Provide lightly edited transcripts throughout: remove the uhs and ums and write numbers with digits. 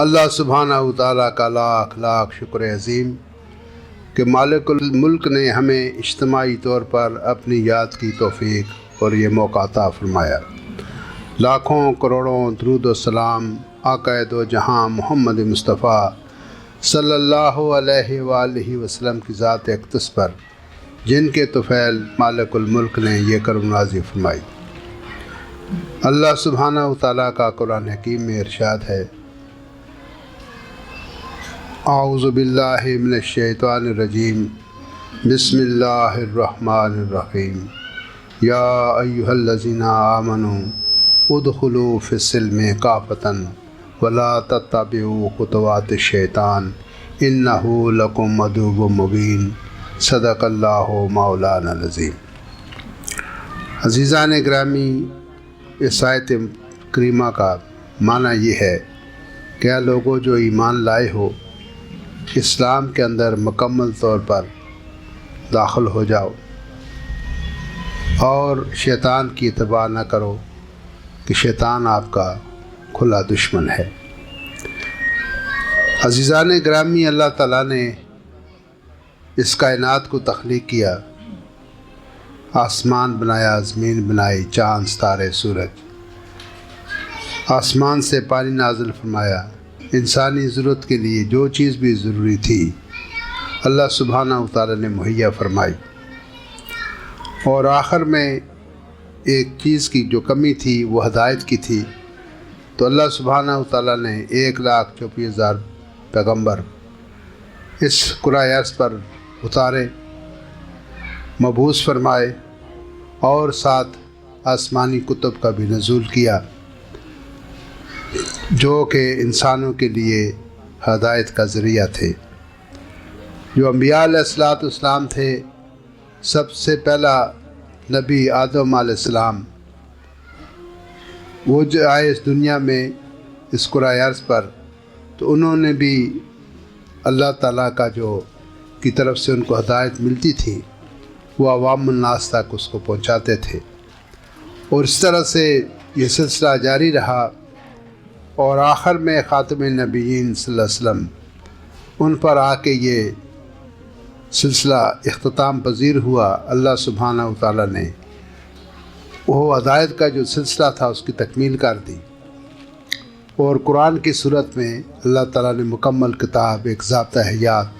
اللہ سبحانہ و تعالیٰ کا لاکھ لاکھ شکر عظیم کہ مالک الملک نے ہمیں اجتماعی طور پر اپنی یاد کی توفیق اور یہ موقع عطا فرمایا۔ لاکھوں کروڑوں درود و سلام آقا دو جہاں محمد مصطفیٰ صلی اللہ علیہ وآلہ وسلم کی ذات اقدس پر، جن کے طفیل مالک الملک نے یہ کرم نوازی فرمائی۔ اللہ سبحانہ و تعالیٰ کا قرآن حکیم میں ارشاد ہے، اعوذ باللہ من الشیطان الرجیم، بسم اللہ الرحمن الرحیم، یا ایہا الذین آمنوا ادخلوا فی السلم کافۃ ولا تتبعوا خطوات الشیطان انہ لکم عدو مبین، صدق اللہ مولانا العظیم۔ عزیزان گرامی، اس آیت کریمہ کا معنی یہ ہے کہ اے لوگوں جو ایمان لائے ہو، اسلام کے اندر مکمل طور پر داخل ہو جاؤ اور شیطان کی اتباع نہ کرو کہ شیطان آپ کا کھلا دشمن ہے۔ عزیزان گرامی، اللہ تعالیٰ نے اس کائنات کو تخلیق کیا، آسمان بنایا، زمین بنائی، چاند، ستارے، سورج، آسمان سے پانی نازل فرمایا۔ انسانی ضرورت کے لیے جو چیز بھی ضروری تھی اللہ سبحانہ و تعالیٰ نے مہیا فرمائی، اور آخر میں ایک چیز کی جو کمی تھی وہ ہدایت کی تھی، تو اللہ سبحانہ و تعالیٰ نے 1,34,000 پیغمبر اس کرۂ ارض پر اتارے، مبعوث فرمائے، اور ساتھ آسمانی کتب کا بھی نزول کیا جو کہ انسانوں کے لیے ہدایت کا ذریعہ تھے۔ جو انبیاء علیہ السلام تھے، سب سے پہلا نبی آدم علیہ السلام، وہ جو آئے اس دنیا میں اس کرۂ ارض پر، تو انہوں نے بھی اللہ تعالیٰ کا جو کی طرف سے ان کو ہدایت ملتی تھی وہ عوام الناس تک اس کو پہنچاتے تھے، اور اس طرح سے یہ سلسلہ جاری رہا، اور آخر میں خاتم النبیین صلی اللہ علیہ وسلم ان پر آ کے یہ سلسلہ اختتام پذیر ہوا۔ اللہ سبحانہ و تعالیٰ نے وہ ہدایت کا جو سلسلہ تھا اس کی تکمیل کر دی، اور قرآن کی صورت میں اللہ تعالیٰ نے مکمل کتاب، ایک ضابطہ حیات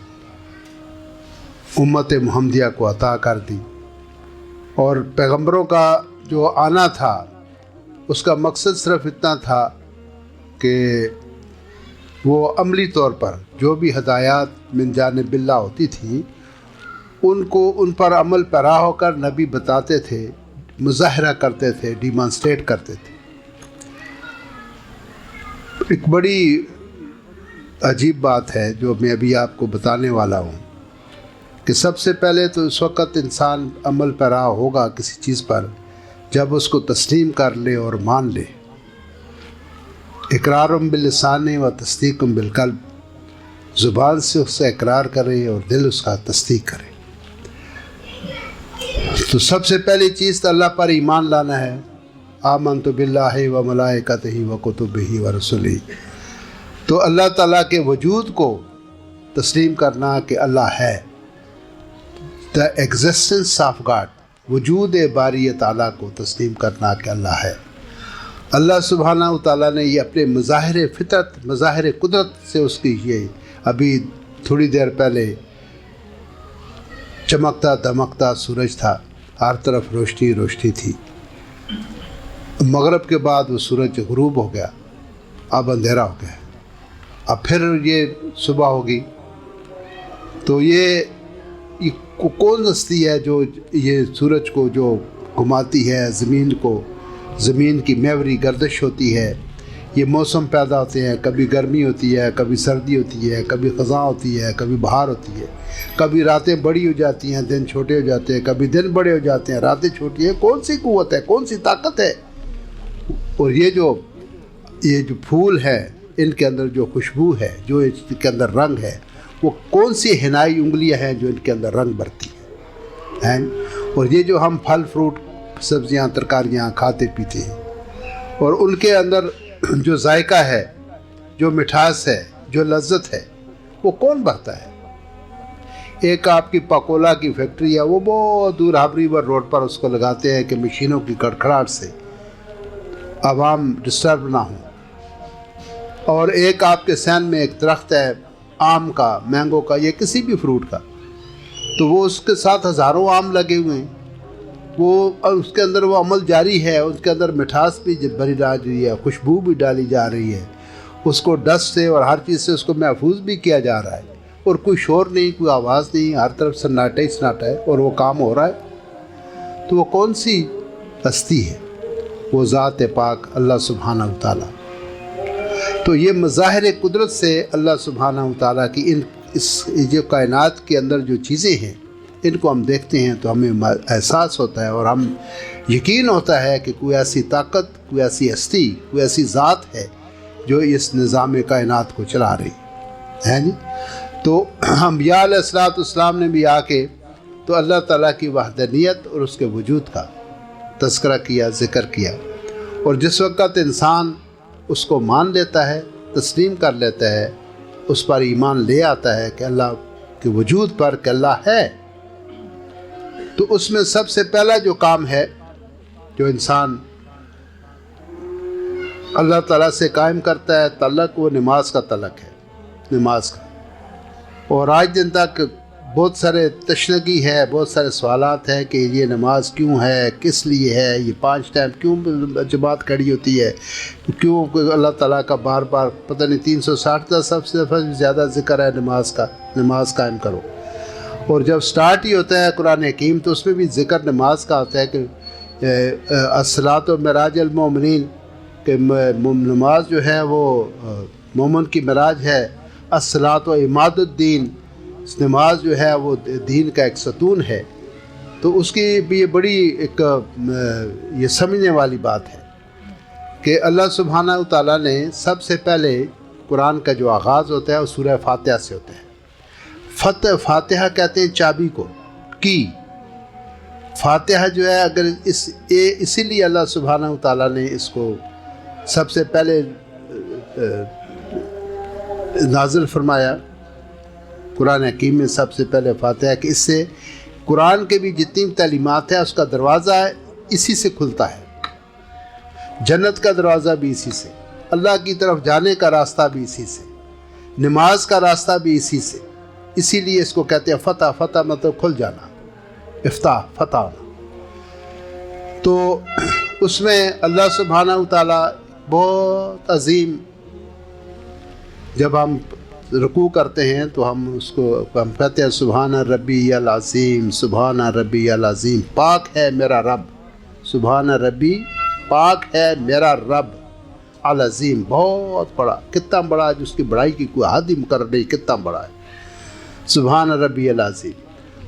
امت محمدیہ کو عطا کر دی۔ اور پیغمبروں کا جو آنا تھا اس کا مقصد صرف اتنا تھا کہ وہ عملی طور پر جو بھی ہدایات من جانب اللہ ہوتی تھیں ان پر عمل پیرا ہو کر نبی بتاتے تھے، مظاہرہ کرتے تھے، ڈیمانسٹریٹ کرتے تھے۔ ایک بڑی عجیب بات ہے جو میں ابھی آپ کو بتانے والا ہوں کہ سب سے پہلے تو اس وقت انسان عمل پیرا ہوگا کسی چیز پر جب اس کو تسلیم کر لے اور مان لے۔ اقرار باللسان و تصدیق بالقلب، زبان سے اس سے اقرار کرے اور دل اس کا تصدیق کرے۔ تو سب سے پہلی چیز تو اللہ پر ایمان لانا ہے، آمنت باللہ و ملائکتہ و کتبہ و رسلہ، تو اللہ تعالیٰ کے وجود کو تسلیم کرنا کہ اللہ ہے، the existence of God، وجود باری تعالیٰ کو تسلیم کرنا کہ اللہ ہے۔ اللہ سبحانہ و تعالیٰ نے یہ اپنے مظاہر فطرت، مظاہر قدرت سے اس کی یہ ابھی تھوڑی دیر پہلے چمکتا دمکتا سورج تھا، ہر طرف روشنی روشنی تھی، مغرب کے بعد وہ سورج غروب ہو گیا، اب اندھیرا ہو گیا، اب پھر یہ صبح ہوگی۔ تو یہ کون ہستی ہے جو یہ سورج کو جو گھماتی ہے، زمین کی محوری گردش ہوتی ہے، یہ موسم پیدا ہوتے ہیں، کبھی گرمی ہوتی ہے، کبھی سردی ہوتی ہے، کبھی خزاں ہوتی ہے، کبھی بہار ہوتی ہے، کبھی راتیں بڑی ہو جاتی ہیں، دن چھوٹے ہو جاتے ہیں، کبھی دن بڑے ہو جاتے ہیں، راتیں چھوٹی ہیں۔ کون سی قوت ہے، کون سی طاقت ہے؟ اور یہ جو پھول ہے، ان کے اندر جو خوشبو ہے، جو ان کے اندر رنگ ہے، وہ کون سی حنائی انگلیاں ہیں جو ان کے اندر رنگ بھرتی ہیں؟ اور یہ جو ہم پھل فروٹ، سبزیاں، ترکاریاں کھاتے پیتے ہیں، اور ان کے اندر جو ذائقہ ہے، جو مٹھاس ہے، جو لذت ہے، وہ کون بھرتا ہے؟ ایک آپ کی پکولا کی فیکٹری ہے، وہ بہت دور ہاب ریور روڈ پر اس کو لگاتے ہیں کہ مشینوں کی کڑکڑاہٹ سے عوام ڈسٹرب نہ ہوں. اور ایک آپ کے سین میں ایک درخت ہے آم کا، مینگو کا، یا کسی بھی فروٹ کا، تو وہ اس کے ساتھ ہزاروں آم لگے ہوئے ہیں، وہ اس کے اندر وہ عمل جاری ہے، اس کے اندر مٹھاس بھی بھری جا رہی ہے، خوشبو بھی ڈالی جا رہی ہے، اس کو ڈسٹ سے اور ہر چیز سے اس کو محفوظ بھی کیا جا رہا ہے، اور کوئی شور نہیں، کوئی آواز نہیں، ہر طرف سناٹا ہی سناٹا ہے، اور وہ کام ہو رہا ہے. تو وہ کون سی ہستی ہے؟ وہ ذات پاک اللہ سبحانہ و تعالیٰ. تو یہ مظاہر قدرت سے اللہ سبحانہ و تعالیٰ کی اس جو کائنات کے اندر جو چیزیں ہیں، ان کو ہم دیکھتے ہیں تو ہمیں احساس ہوتا ہے اور ہم یقین ہوتا ہے کہ کوئی ایسی طاقت، کوئی ایسی ہستی، کوئی ایسی ذات ہے جو اس نظام کائنات کو چلا رہی ہے جی. تو انبیاء علیہ السلام نے بھی آ کے تو اللہ تعالیٰ کی وحدانیت اور اس کے وجود کا تذکرہ کیا، ذکر کیا. اور جس وقت انسان اس کو مان لیتا ہے، تسلیم کر لیتا ہے، اس پر ایمان لے آتا ہے کہ اللہ کے وجود پر کہ اللہ ہے، تو اس میں سب سے پہلا جو کام ہے جو انسان اللہ تعالیٰ سے قائم کرتا ہے تعلق، وہ نماز کا تعلق ہے، نماز کا. اور آج دن تک بہت سارے تشنگی ہے، بہت سارے سوالات ہیں کہ یہ نماز کیوں ہے، کس لیے ہے، یہ 5 ٹائم کیوں جماعت کھڑی ہوتی ہے، کیوں اللہ تعالیٰ کا بار بار پتہ نہیں 360 سب سے زیادہ ذکر ہے نماز کا، نماز قائم کرو. اور جب سٹارٹ ہی ہوتا ہے قرآن حکیم تو اس میں بھی ذکر نماز کا ہوتا ہے کہ الصلاۃ و معراج المومنین، کہ نماز جو ہے وہ مومن کی معراج ہے. الصلاۃ و عماد الدین، نماز جو ہے وہ دین کا ایک ستون ہے. تو اس کی بھی بڑی ایک یہ سمجھنے والی بات ہے کہ اللہ سبحانہ و تعالیٰ نے سب سے پہلے قرآن کا جو آغاز ہوتا ہے وہ سورہ فاتحہ سے ہوتا ہے. فاتحہ کہتے ہیں چابی کو، کی. فاتحہ جو ہے اگر اسی لیے اللہ سبحانہ و تعالیٰ نے اس کو سب سے پہلے نازل فرمایا قرآن حکیم میں، سب سے پہلے فاتحہ، کہ اس سے قرآن کے بھی جتنی تعلیمات ہیں اس کا دروازہ ہے اسی سے کھلتا ہے. جنت کا دروازہ بھی اسی سے، اللہ کی طرف جانے کا راستہ بھی اسی سے، نماز کا راستہ بھی اسی سے. اسی لیے اس کو کہتے ہیں فتح. فتح مطلب کھل جانا، افتاح، فتح ہونا. تو اس میں اللہ سبحانہ و تعالیٰ بہت عظیم، جب ہم رکوع کرتے ہیں تو ہم اس کو کہتے ہیں سبحان ربی العظیم، سبحان ربی العظیم، پاک ہے میرا رب، سبحان ربی، پاک ہے میرا رب العظیم. بہت بڑا، کتنا بڑا، جس کی بڑائی کی کوئی حد ہی مقرر نہیں، کتنا بڑا ہے سبحان ربی العظیم.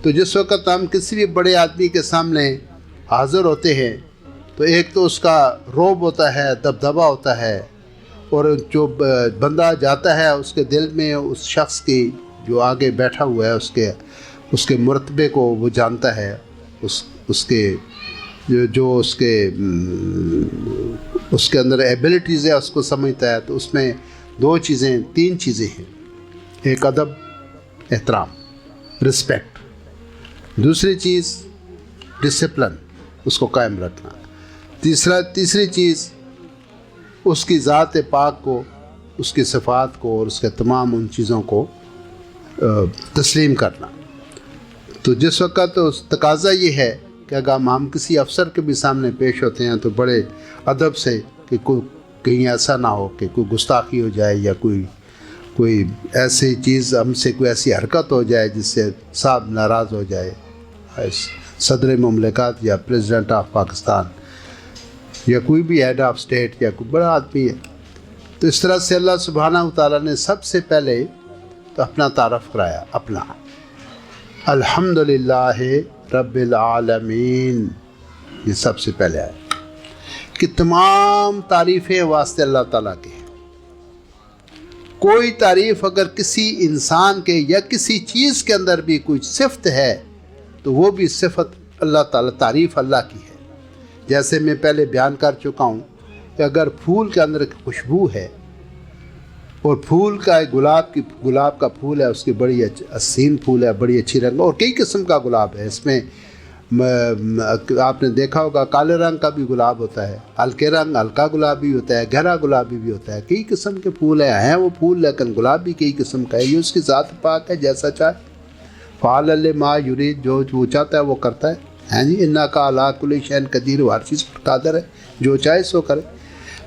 تو جس وقت ہم کسی بھی بڑے آدمی کے سامنے حاضر ہوتے ہیں تو ایک تو اس کا روب ہوتا ہے، دبدبہ ہوتا ہے، اور جو بندہ جاتا ہے اس کے دل میں اس شخص کی جو آگے بیٹھا ہوا ہے اس کے مرتبے کو وہ جانتا ہے، اس کے جو اس کے اندر ایبلٹیز ہے اس کو سمجھتا ہے. تو اس میں 3 چیزیں ہیں. ایک ادب، احترام، رسپیکٹ. دوسری چیز ڈسپلن، اس کو قائم رکھنا. تیسری چیز اس کی ذات پاک کو، اس کی صفات کو اور اس کے تمام ان چیزوں کو تسلیم کرنا. تو جس وقت تقاضا یہ ہے کہ اگر ہم کسی افسر کے بھی سامنے پیش ہوتے ہیں تو بڑے ادب سے، کہ کہیں ایسا نہ ہو کہ کوئی گستاخی ہو جائے یا کوئی ایسی چیز ہم سے، کوئی ایسی حرکت ہو جائے جس سے صاحب ناراض ہو جائے، صدر مملکت یا پریزیڈنٹ آف پاکستان یا کوئی بھی ہیڈ آف اسٹیٹ یا کوئی بڑا آدمی ہے. تو اس طرح سے اللہ سبحانہ و تعالیٰ نے سب سے پہلے تو اپنا تعارف کرایا، اپنا الحمدللہ رب العالمین، یہ سب سے پہلے آیا کہ تمام تعریفیں واسطے اللہ تعالیٰ کے ہیں. کوئی تعریف اگر کسی انسان کے یا کسی چیز کے اندر بھی کوئی صفت ہے تو وہ بھی صفت اللہ تعالیٰ، تعریف اللہ کی ہے. جیسے میں پہلے بیان کر چکا ہوں کہ اگر پھول کے اندر خوشبو ہے اور پھول کا گلاب کا پھول ہے، اس کی بڑی حسین پھول ہے، بڑی اچھی رنگ، اور کئی قسم کا گلاب ہے اس میں۔ آپ نے دیکھا ہوگا کالے رنگ کا بھی گلاب ہوتا ہے، ہلکا گلابی ہوتا ہے، گہرا گلابی بھی ہوتا ہے، کئی قسم کے پھول ہیں وہ پھول، لیکن گلاب بھی کئی قسم کا ہے۔ یہ اس کی ذات پاک ہے، جیسا چاہے فعال لما یرید، جو وہ چاہتا ہے وہ کرتا ہے۔ ہیں جی، انکا علی کل شیء قدیر، ہر چیز پر قادر ہے، جو چاہے سو کرے۔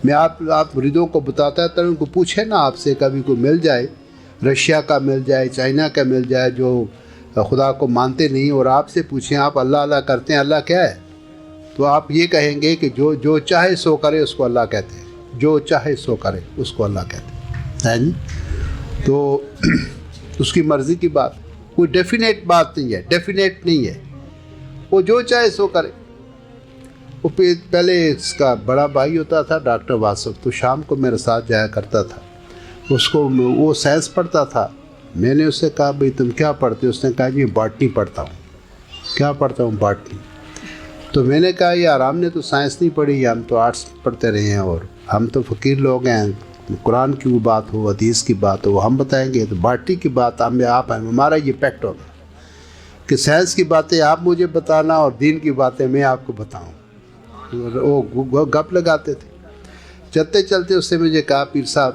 میں آپ مریدوں کو بتاتا تھا، ان کو پوچھے نا آپ سے کبھی کوئی مل جائے، رشیا کا مل جائے، چائنا کا مل جائے، جو خدا کو مانتے نہیں، اور آپ سے پوچھیں آپ اللہ اللہ کرتے ہیں، اللہ کیا ہے؟ تو آپ یہ کہیں گے کہ جو چاہے سو کرے اس کو اللہ کہتے ہیں، جو چاہے سو کرے اس کو اللہ کہتے ہیں جی۔ تو اس کی مرضی کی بات، کوئی ڈیفینیٹ بات نہیں ہے، ڈیفینیٹ نہیں ہے، وہ جو چاہے سو کرے۔ وہ پہلے اس کا بڑا بھائی ہوتا تھا ڈاکٹر واسف، تو شام کو میرے ساتھ جایا کرتا تھا، اس کو وہ سائنس پڑھتا تھا۔ میں نے اس سے کہا بھئی تم کیا پڑھتے ہو؟ اس نے کہا جی باٹنی پڑھتا ہوں۔ کیا پڑھتا ہوں؟ باٹنی۔ تو میں نے کہا یار ہم نے تو سائنس نہیں پڑھی، ہم تو آرٹس پڑھتے رہے ہیں، اور ہم تو فقیر لوگ ہیں، قرآن کی وہ بات ہو، حدیث کی بات ہو وہ ہم بتائیں گے، تو باٹنی کی بات آپ ہیں، ہمارا یہ پیکٹ ہوگا کہ سائنس کی باتیں آپ مجھے بتانا اور دین کی باتیں میں آپ کو بتاؤں۔ وہ گپ لگاتے تھے۔ چلتے چلتے اس سے مجھے کہا پیر صاحب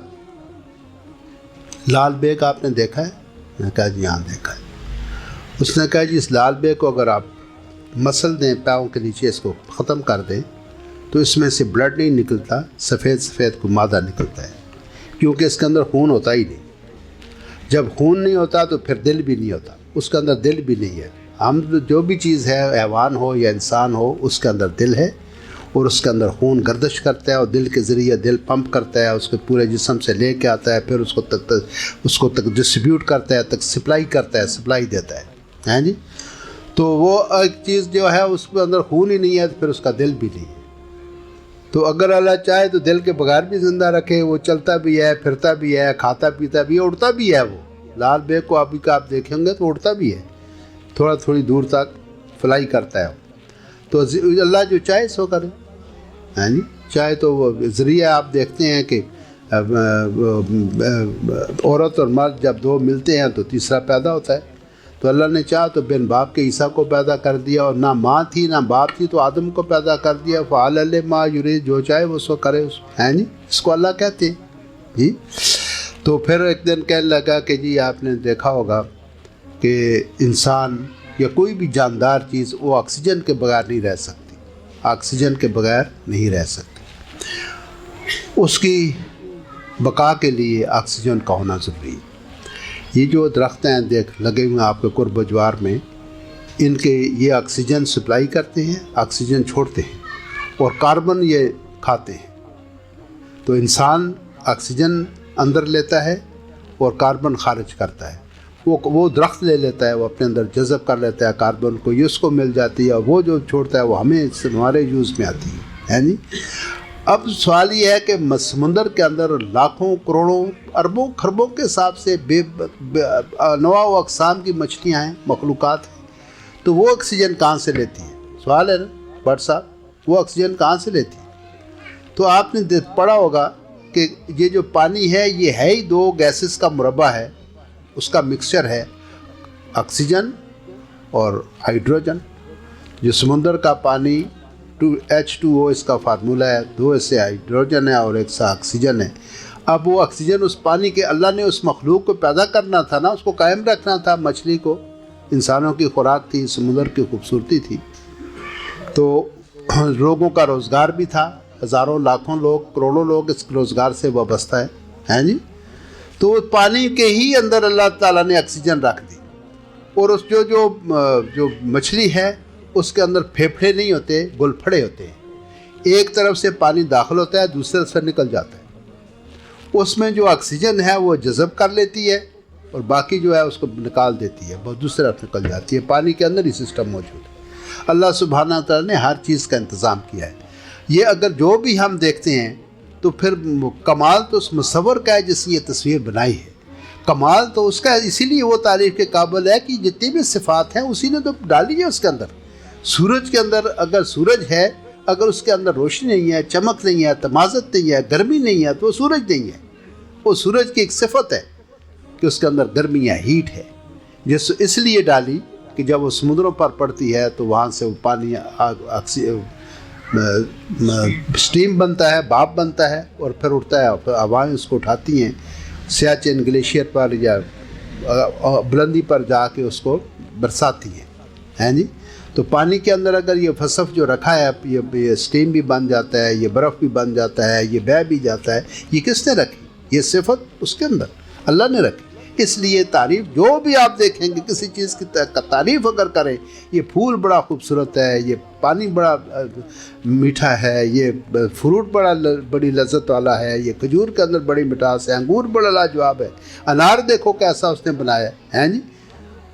لال بیگ آپ نے دیکھا ہے؟ میں نے کہا جی ہاں دیکھا ہے۔ اس نے کہا جی اس لال بیگ کو اگر آپ مسل دیں پاؤں کے نیچے، اس کو ختم کر دیں تو اس میں سے بلڈ نہیں نکلتا، سفید سفید کو مادہ نکلتا ہے، کیونکہ اس کے اندر خون ہوتا ہی نہیں۔ جب خون نہیں ہوتا تو پھر دل بھی نہیں ہوتا، اس کے اندر دل بھی نہیں ہے۔ ہم جو بھی چیز ہے، حیوان ہو یا انسان ہو، اس کے اندر دل ہے، اور اس کے اندر خون گردش کرتا ہے، اور دل کے ذریعے دل پمپ کرتا ہے، اس کے پورے جسم سے لے کے آتا ہے، پھر اس کو تک ڈسٹریبیوٹ کرتا ہے، تک سپلائی کرتا ہے، سپلائی دیتا ہے، ہیں جی۔ تو وہ ایک چیز جو ہے اس کے اندر خون ہی نہیں ہے، تو پھر اس کا دل بھی نہیں ہے۔ تو اگر اللہ چاہے تو دل کے بغیر بھی زندہ رکھے، وہ چلتا بھی ہے، پھرتا بھی ہے، کھاتا پیتا بھی ہے، اڑتا بھی ہے۔ وہ لال بیگ کو ابھی کا آپ دیکھیں گے تو اڑتا بھی ہے، تھوڑی دور تک فلائی کرتا ہے۔ تو اللہ جو چاہے سو کرے، ہاں جی، چاہے تو وہ ذریعہ آپ دیکھتے ہیں کہ عورت اور مرد جب دو ملتے ہیں تو تیسرا پیدا ہوتا ہے۔ تو اللہ نے چاہا تو بن باپ کے عیسیٰ کو پیدا کر دیا، اور نہ ماں تھی نہ باپ تھی تو آدم کو پیدا کر دیا۔ فعال لما یرید، جو چاہے وہ سو کرے، ہیں جی، اس کو اللہ کہتے ہیں جی۔ تو پھر ایک دن کہنے لگا کہ جی آپ نے دیکھا ہوگا کہ انسان یا کوئی بھی جاندار چیز وہ آکسیجن کے بغیر نہیں رہ سکتی، آکسیجن کے بغیر نہیں رہ سکتی، اس کی بقا کے لیے آکسیجن کا ہونا ضروری ہے۔ یہ جو درخت ہیں لگے ہوئے ہیں آپ کے قرب و جوار میں، ان کے یہ آکسیجن سپلائی کرتے ہیں، آکسیجن چھوڑتے ہیں، اور کاربن یہ کھاتے ہیں۔ تو انسان آکسیجن اندر لیتا ہے اور کاربن خارج کرتا ہے، وہ درخت لے لیتا ہے، وہ اپنے اندر جذب کر لیتا ہے کاربن کو، یہ اس کو مل جاتی ہے، اور وہ جو چھوڑتا ہے وہ ہمارے یوز میں آتی ہے جی۔ اب سوال یہ ہے کہ سمندر کے اندر لاکھوں کروڑوں اربوں خربوں کے حساب سے انواع و اقسام کی مچھلیاں ہیں، مخلوقات ہیں، تو وہ آکسیجن کہاں سے لیتی ہیں؟ سوال ہے نا بٹ صاحب، وہ آکسیجن کہاں سے لیتی ہے؟ تو آپ نے پڑھا ہوگا کہ یہ جو پانی ہے یہ ہے ہی دو گیسز کا مربع ہے، اس کا مکسچر ہے، آکسیجن اور ہائیڈروجن۔ جو سمندر کا پانی H2O اس کا فارمولہ ہے، 2 سے ہائیڈروجن ہے اور 1 سے آکسیجن ہے۔ اب وہ آکسیجن اس پانی کے اللہ نے اس مخلوق کو پیدا کرنا تھا نا، اس کو قائم رکھنا تھا، مچھلی کو، انسانوں کی خوراک تھی، سمندر کی خوبصورتی تھی، تو لوگوں کا روزگار بھی تھا، ہزاروں لاکھوں لوگ کروڑوں لوگ اس روزگار سے وابستہ ہیں جی۔ تو پانی کے ہی اندر اللہ تعالیٰ نے آکسیجن رکھ دی، اور اس جو مچھلی ہے اس کے اندر پھیپھڑے نہیں ہوتے، گلپھڑے ہوتے ہیں، ایک طرف سے پانی داخل ہوتا ہے دوسرے سے نکل جاتا ہے، اس میں جو آکسیجن ہے وہ جذب کر لیتی ہے اور باقی جو ہے اس کو نکال دیتی ہے، وہ دوسرے طرف نکل جاتی ہے، پانی کے اندر ہی سسٹم موجود ہے۔ اللہ سبحانہ تعالیٰ نے ہر چیز کا انتظام کیا ہے۔ یہ اگر جو بھی ہم دیکھتے ہیں تو پھر کمال تو اس مصور کا ہے جس نے یہ تصویر بنائی ہے، کمال تو اس کا ہے، اسی لیے وہ تعریف کے قابل ہے کہ جتنی بھی صفات ہیں اسی نے تو ڈالی ہے اس کے اندر۔ سورج کے اندر اگر سورج ہے، اگر اس کے اندر روشنی نہیں ہے، چمک نہیں ہے، تمازت نہیں ہے، گرمی نہیں ہے، تو وہ سورج نہیں ہے۔ وہ سورج کی ایک صفت ہے کہ اس کے اندر گرمی یا ہیٹ ہے، جس اس لیے ڈالی کہ جب وہ سمندروں پر پڑتی ہے تو وہاں سے وہ پانی اسٹیم بنتا ہے، بھاپ بنتا ہے اور پھر اٹھتا ہے اور پھر ہوائیں اس کو اٹھاتی ہیں سیاچن گلیشیئر پر یا بلندی پر جا کے اس کو برساتی ہیں جی۔ تو پانی کے اندر اگر یہ فصف جو رکھا ہے، یہ اسٹیم بھی بن جاتا ہے، یہ برف بھی بن جاتا ہے، یہ بہہ بھی جاتا ہے، یہ کس نے رکھی؟ یہ صفت اس کے اندر اللہ نے رکھی۔ اس لیے تعریف جو بھی آپ دیکھیں گے کسی چیز کی تعریف اگر کریں، یہ پھول بڑا خوبصورت ہے، یہ پانی بڑا میٹھا ہے، یہ فروٹ بڑی لذت والا ہے، یہ کھجور کے اندر بڑی مٹھاس ہے، انگور بڑا لاجواب ہے، انار دیکھو کیسا اس نے بنایا ہے جی۔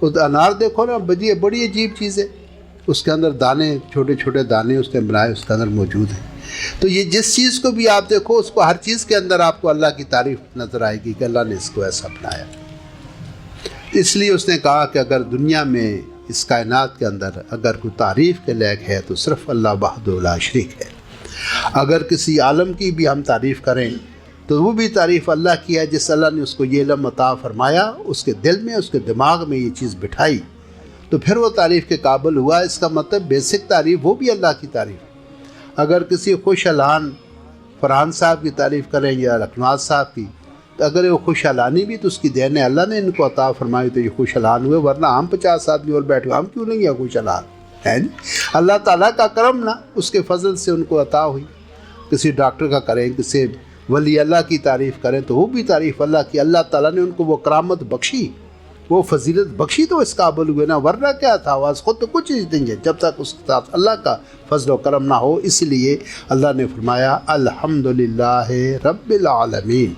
اس انار دیکھو نا، بڑی عجیب چیز ہے، اس کے اندر دانے، چھوٹے چھوٹے دانے اس نے بنائے، اس کے اندر موجود ہیں۔ تو یہ جس چیز کو بھی آپ دیکھو، اس کو ہر چیز کے اندر آپ کو اللہ کی تعریف نظر آئے گی کہ اللہ نے اس کو ایسا بنایا۔ اس لیے اس نے کہا کہ اگر دنیا میں اس کائنات کے اندر اگر کوئی تعریف کے لائق ہے تو صرف اللہ وحدہ لا شریک ہے۔ اگر کسی عالم کی بھی ہم تعریف کریں تو وہ بھی تعریف اللہ کی ہے، جس اللہ نے اس کو یہ علم عطا فرمایا، اس کے دل میں، اس کے دماغ میں یہ چیز بٹھائی، تو پھر وہ تعریف کے قابل ہوا۔ اس کا مطلب بیسک تعریف وہ بھی اللہ کی تعریف۔ اگر کسی خوش الان فرحان صاحب کی تعریف کریں یا رکنواز صاحب کی، تو اگر وہ خوش الانی بھی تو اس کی دین ہے، اللہ نے ان کو عطا فرمائی تو یہ خوش الان ہوئے، ورنہ ہم 50 آدمی اور بیٹھے ہم کیوں نہیں ہیں خوش الان ہے جی۔ اللہ تعالیٰ کا کرم نہ، اس کے فضل سے ان کو عطا ہوئی۔ کسی ڈاکٹر کا کریں، کسی ولی اللہ کی تعریف کریں تو وہ بھی تعریف اللہ کی، اللہ تعالیٰ نے ان کو وہ کرامت بخشی، وہ فضیلت بخشی تو اس قابل ہوئے نا، ورنہ کیا تھا، آواز خود تو کچھ نہیں ہے جب تک اس کے ساتھ اللہ کا فضل و کرم نہ ہو۔ اس لیے اللہ نے فرمایا الحمدللہ رب العالمین،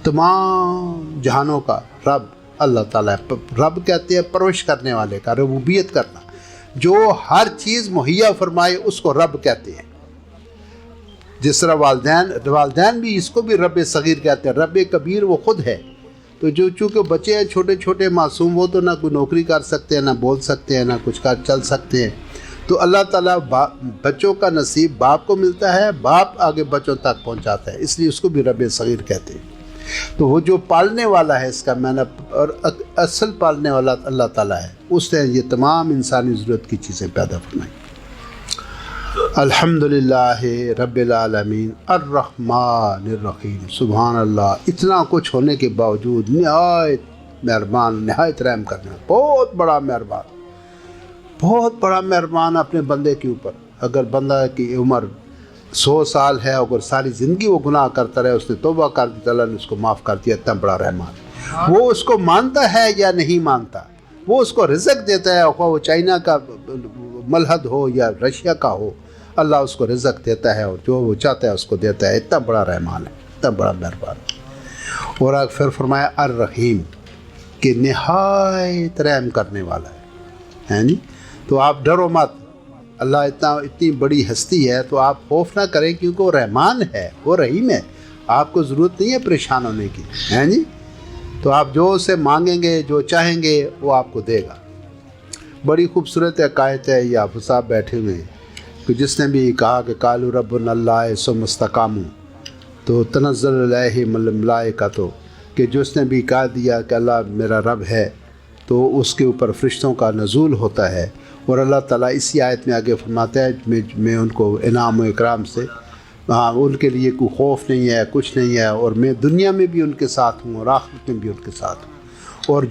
تمام جہانوں کا رب اللہ تعالیٰ ہے۔ رب کہتے ہیں پرورش کرنے والے کا، ربوبیت کرنا، جو ہر چیز مہیا فرمائے اس کو رب کہتے ہیں۔ جس طرح والدین بھی اس کو بھی رب صغیر کہتے ہیں، رب کبیر وہ خود ہے۔ تو جو چونکہ بچے ہیں چھوٹے چھوٹے معصوم، وہ تو نہ کوئی نوکری کر سکتے ہیں، نہ بول سکتے ہیں، نہ کچھ چل سکتے ہیں، تو اللہ تعالیٰ بچوں کا نصیب باپ کو ملتا ہے، باپ آگے بچوں تک پہنچاتا ہے، اس لیے اس کو بھی رب صغیر کہتے ہیں۔ تو وہ جو پالنے والا ہے، اس کا معنی اور اصل پالنے والا اللہ تعالیٰ ہے، اس نے یہ تمام انسانی ضرورت کی چیزیں پیدا فرمائی۔ الحمدللہ رب العالمین الرحمن الرحیم، سبحان اللہ، اتنا کچھ ہونے کے باوجود نہایت مہربان، نہایت رحم کرنے والا، بہت بڑا مہربان، بہت بڑا مہربان اپنے بندے کے اوپر۔ اگر بندہ کی عمر 100 سال ہے، اگر ساری زندگی وہ گناہ کرتا رہے، اس نے توبہ کر دی، اللہ نے اس کو معاف کر دیا، اتنا بڑا رحمان۔ وہ اس کو مانتا ہے یا نہیں مانتا، وہ اس کو رزق دیتا ہے، خواہ وہ چائنا کا ملحد ہو یا رشیا کا ہو، اللہ اس کو رزق دیتا ہے اور جو وہ چاہتا ہے اس کو دیتا ہے، اتنا بڑا رحمان ہے، اتنا بڑا مہربان۔ اور پھر فرمایا الرحیم، کہ نہایت رحم کرنے والا ہے جی۔ تو آپ ڈرو مت، اللہ اتنی بڑی ہستی ہے تو آپ خوف نہ کریں، کیونکہ وہ رحمان ہے، وہ رحیم ہے، آپ کو ضرورت نہیں ہے پریشان ہونے کی ہے جی۔ تو آپ جو اسے مانگیں گے، جو چاہیں گے، وہ آپ کو دے گا۔ بڑی خوبصورت عقائد ہے، یہ حافظ صاحب بیٹھے ہوئے ہیں کہ جس نے بھی کہا کہ قالوا ربنا اللہ ثم استقاموا، تو تنزل علیہم الملائکۃ، کہ جس نے بھی کہہ دیا کہ اللہ میرا رب ہے، تو اس کے اوپر فرشتوں کا نزول ہوتا ہے۔ اور اللہ تعالیٰ اسی آیت میں آگے فرماتا ہے میں ان کو انعام و اکرام سے، ان کے لیے کوئی خوف نہیں ہے، کچھ نہیں ہے، اور میں دنیا میں بھی ان کے ساتھ ہوں اور آخرت میں بھی ان کے ساتھ ہوں، اور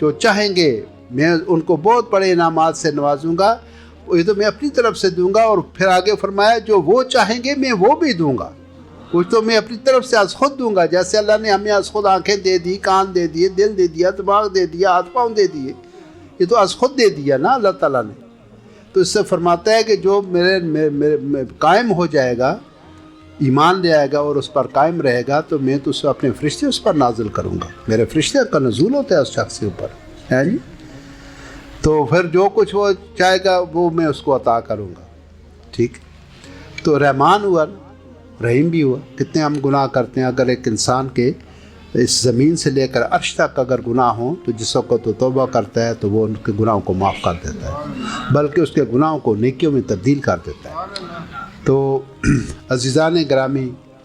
جو چاہیں گے میں ان کو بہت بڑے انعامات سے نوازوں گا، یہ تو میں اپنی طرف سے دوں گا۔ اور پھر آگے فرمایا جو وہ چاہیں گے میں وہ بھی دوں گا، کچھ تو میں اپنی طرف سے از خود دوں گا، جیسے اللہ نے ہمیں از خود آنکھیں دے دی، کان دے دیے، دل دے دیا، دماغ دے دیا، ہاتھ پاؤں دے دیے، یہ تو از خود دے دیا نا اللہ تعالیٰ نے۔ تو اس سے فرماتا ہے کہ جو میرے قائم ہو جائے گا، ایمان لے آئے گا اور اس پر قائم رہے گا، تو میں تو اپنے فرشتے اس پر نازل کروں گا، میرے فرشتے کا نزول ہوتا ہے اس شخص کے اوپر ہے جی۔ تو پھر جو کچھ وہ چاہے گا وہ میں اس کو عطا کروں گا، ٹھیک۔ تو رحمان ہوا، رحیم بھی ہوا۔ کتنے ہم گناہ کرتے ہیں، اگر ایک انسان کے اس زمین سے لے کر عرش تک اگر گناہ ہوں تو جس وقت تو توبہ کرتا ہے تو وہ ان کے گناہوں کو معاف کر دیتا ہے، بلکہ اس کے گناہوں کو نیکیوں میں تبدیل کر دیتا ہے۔ تو عزیزان گرامی،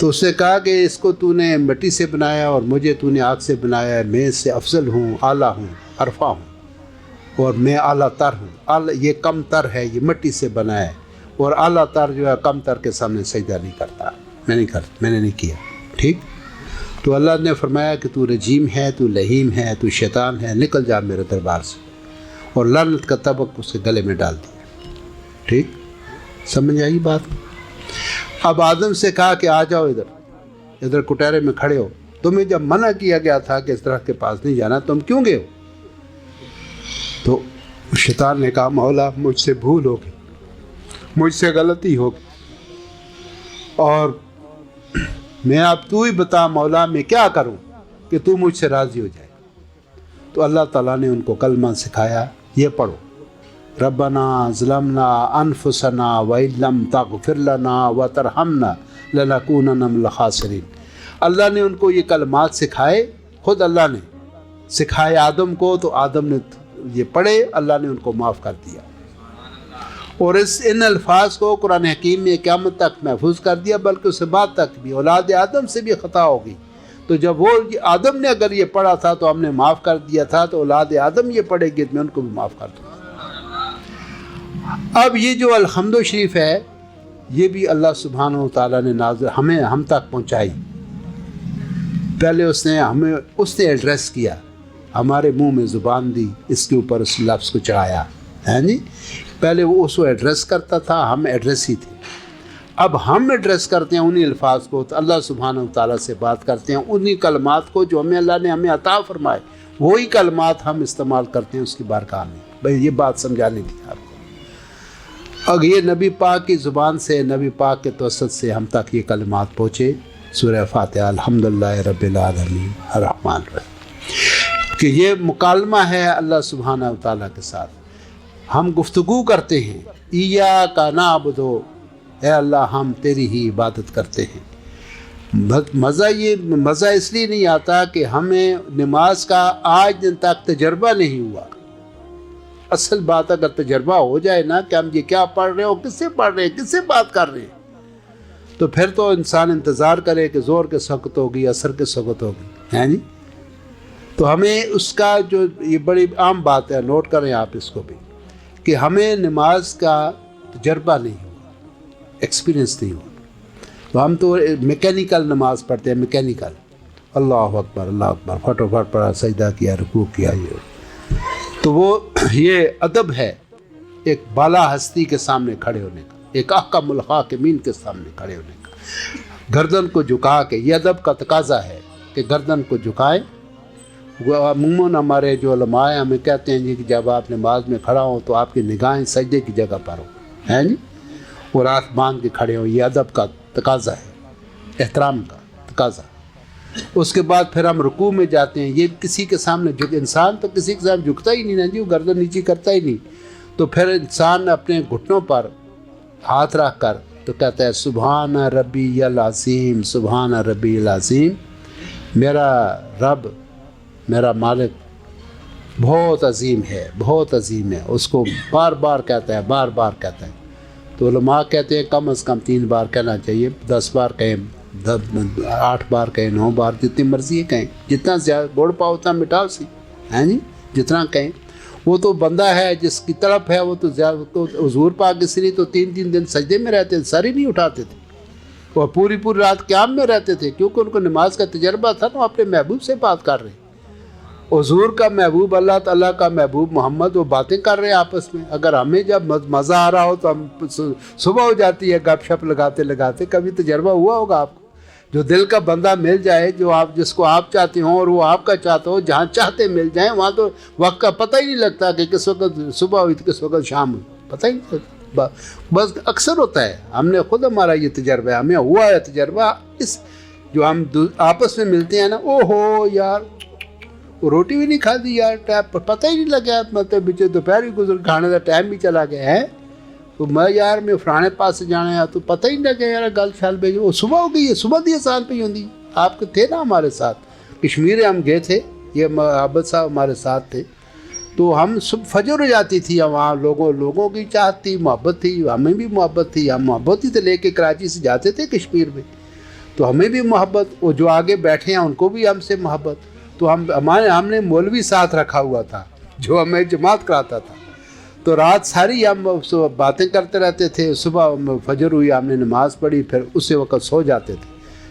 تو اس نے کہا کہ اس کو تو نے مٹی سے بنایا اور مجھے تو نے آگ سے بنایا ہے، میں اس سے افضل ہوں، اعلیٰ ہوں، عرفہ ہوں، اور میں اعلیٰ تر ہوں۔ یہ کم تر ہے، یہ مٹی سے بنا ہے، اور اعلیٰ تر جو ہے کم تر کے سامنے سجدہ نہیں کرتا، میں نے نہیں کیا۔ ٹھیک، تو اللہ نے فرمایا کہ تو رجیم ہے، تو لہیم ہے، تو شیطان ہے، نکل جا میرے دربار سے، اور لعنت کا طبق اس کے گلے میں ڈال دیا۔ ٹھیک، سمجھ آئی بات؟ اب آدم سے کہا کہ آ جاؤ ادھر کٹہرے میں کھڑے ہو، تمہیں جب منع کیا گیا تھا کہ اس درخت کے پاس نہیں جانا، تم کیوں گئے ہو؟ تو شیطان نے کہا مولا مجھ سے بھول ہو گئی، مجھ سے غلطی ہو گئی، اور میں اب تو ہی بتا مولا میں کیا کروں کہ تو مجھ سے راضی ہو جائے۔ تو اللہ تعالیٰ نے ان کو کلمہ سکھایا، یہ پڑھو، ربنا ظلمنا انفسنا وَإِن لَّمْ تَغْفِرْ لَنَا وَتَرْحَمْنَا لَنَكُونَنَّ مِنَ الْخَاسِرِينَ۔ اللہ نے ان کو یہ کلمات سکھائے، خود اللہ نے سکھائے آدم کو، تو آدم نے یہ پڑھے، اللہ نے ان کو معاف کر دیا، اور ان الفاظ کو قرآن حکیم میں قیامت تک محفوظ کر دیا، بلکہ اس کے بعد تک بھی اولاد آدم سے بھی خطا ہوگی، تو جب وہ آدم نے اگر یہ پڑھا تھا تو ہم نے معاف کر دیا تھا، تو اولاد آدم یہ پڑھے گی، میں ان کو بھی معاف کر دوں۔ اب یہ جو الحمد شریف ہے، یہ بھی اللہ سبحانہ و تعالیٰ نے ہم تک پہنچائی۔ پہلے اس نے ایڈریس کیا، ہمارے منہ میں زبان دی، اس کے اوپر اس لفظ کو چڑھایا، ہے جی۔ پہلے وہ اس کو ایڈریس کرتا تھا، ہم ایڈریس ہی تھے، اب ہم ایڈریس کرتے ہیں انہی الفاظ کو، تو اللہ سبحانہ و تعالیٰ سے بات کرتے ہیں انہی کلمات کو جو اللہ نے ہمیں عطا فرمائے، وہی کلمات ہم استعمال کرتے ہیں اس کی بارگاہ میں۔ بھائی یہ بات سمجھانی تھی آپ کو۔ اب یہ نبی پاک کی زبان سے، نبی پاک کے توسط سے ہم تک یہ کلمات پہنچے۔ سورہ فاتحہ، الحمدللہ رب العالمین الرحمن الرحیم، کہ یہ مکالمہ ہے اللہ سبحانہ و تعالیٰ کے ساتھ، ہم گفتگو کرتے ہیں، ایاک نعبد، اے اللہ ہم تیری ہی عبادت کرتے ہیں۔ مزہ اس لیے نہیں آتا کہ ہمیں نماز کا آج دن تک تجربہ نہیں ہوا۔ اصل بات اگر تجربہ ہو جائے نا کہ ہم یہ کیا پڑھ رہے ہو، کس سے پڑھ رہے ہیں، کس سے بات کر رہے ہیں، تو پھر تو انسان انتظار کرے کہ زور کے وقت ہوگی، عصر کے وقت ہوگی، ہے نہیں؟ تو ہمیں اس کا جو یہ بڑی عام بات ہے، نوٹ کریں آپ اس کو بھی، کہ ہمیں نماز کا تجربہ نہیں ہوا، ایکسپیرینس نہیں ہوا، تو ہم تو میکینیکل نماز پڑھتے ہیں، میکینیکل، اللہ اکبر اللہ اکبر، پھٹو پھٹ پڑھا، سجدہ کیا، رکوع کیا، تو وہ یہ ادب ہے ایک بالا ہستی کے سامنے کھڑے ہونے کا، ایک احکم الحاکمین کے سامنے کھڑے ہونے کا، گردن کو جھکا کے، یہ ادب کا تقاضا ہے کہ گردن کو جھکائیں۔ عموماً ہمارے جو علماء ہیں ہمیں کہتے ہیں جی کہ جب آپ نماز میں کھڑا ہوں تو آپ کی نگاہیں سجدے کی جگہ پر ہوں، ہے جی، اور آنکھ باندھ کے کھڑے ہوں، یہ ادب کا تقاضا ہے، احترام کا تقاضا۔ اس کے بعد پھر ہم رکوع میں جاتے ہیں، یہ کسی کے سامنے انسان تو کسی کے سامنے جھکتا ہی نہیں نا جی، وہ گردن نیچی کرتا ہی نہیں، تو پھر انسان اپنے گھٹنوں پر ہاتھ رکھ کر تو کہتا ہے سبحان ربی العظیم، سبحان ربی العظیم، میرا رب، میرا مالک بہت عظیم ہے، بہت عظیم ہے، اس کو بار بار کہتا ہے، بار بار کہتا ہے۔ تو علماء کہتے ہیں کم از کم 3 بار کہنا چاہیے، 10 بار کہیں، 8 بار کہیں، 9 بار، جتنی مرضی کہیں، جتنا زیادہ گوڑ پاؤ اتنا مٹاؤ سی، ہیں جی، جتنا کہیں۔ وہ تو بندہ ہے جس کی طرف ہے، وہ تو زیادہ، حضور پاک اس لیے تو 3 دن سجدے میں رہتے تھے، سر ہی نہیں اٹھاتے تھے، اور پوری رات قیام میں رہتے تھے، کیونکہ ان کو نماز کا تجربہ تھا، وہ اپنے محبوب سے بات کر رہے ہیں، حضور کا محبوب، اللہ تعالیٰ کا محبوب محمد، وہ باتیں کر رہے ہیں آپس میں۔ اگر ہمیں جب مزہ آ رہا ہو تو ہم صبح ہو جاتی ہے گپ شپ لگاتے لگاتے، کبھی تجربہ ہوا ہوگا آپ کو، جو دل کا بندہ مل جائے، جو آپ جس کو آپ چاہتے ہوں اور وہ آپ کا چاہتا ہو، جہاں چاہتے مل جائیں، وہاں تو وقت کا پتہ ہی نہیں لگتا کہ کس وقت صبح ہوئی کس وقت شام ہوئی، پتہ ہی نہیں لگتا، بس اکثر ہوتا ہے۔ ہم نے خود، ہمارا یہ تجربہ ہے، ہمیں ہوا ہے تجربہ، اس جو ہم آپس میں ملتے ہیں نا، او ہو یار وہ روٹی بھی نہیں کھا دی یار، پتہ ہی نہیں لگا، مطلب بچے دوپہر بھی گزر، کھانے کا ٹائم بھی چلا گیا ہے، تو میں فلانے پاس سے جانا ہے، تو پتہ ہی نہیں لگا یار، گل شال پہ وہ صبح ہو گئی ہے، صبح دی اذان پہ ہی ہوندی۔ آپ کے تھے نا ہمارے ساتھ، کشمیر ہم گئے تھے، یہ عابد صاحب ہمارے ساتھ تھے، تو ہم فجر ہو جاتی تھی، وہاں لوگوں کی چاہت تھی، محبت تھی، ہمیں بھی محبت تھی، ہم محبت ہی سے لے کے کراچی سے جاتے تھے کشمیر میں، تو ہمیں بھی محبت، وہ جو آگے بیٹھے ہیں ان کو بھی ہم سے محبت. تو ہم نے مولوی ساتھ رکھا ہوا تھا جو ہمیں جماعت کراتا تھا. تو رات ساری ہم باتیں کرتے رہتے تھے. صبح فجر ہوئی، ہم نے نماز پڑھی، پھر اسی وقت سو جاتے تھے.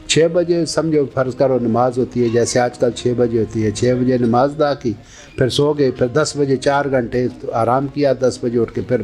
6 بجے سمجھو فرض کرو نماز ہوتی ہے، جیسے آج کل 6 بجے ہوتی ہے. 6 بجے نماز ادا کی، پھر سو گئے. پھر 10 بجے 4 گھنٹے آرام کیا. 10 بجے اٹھ کے پھر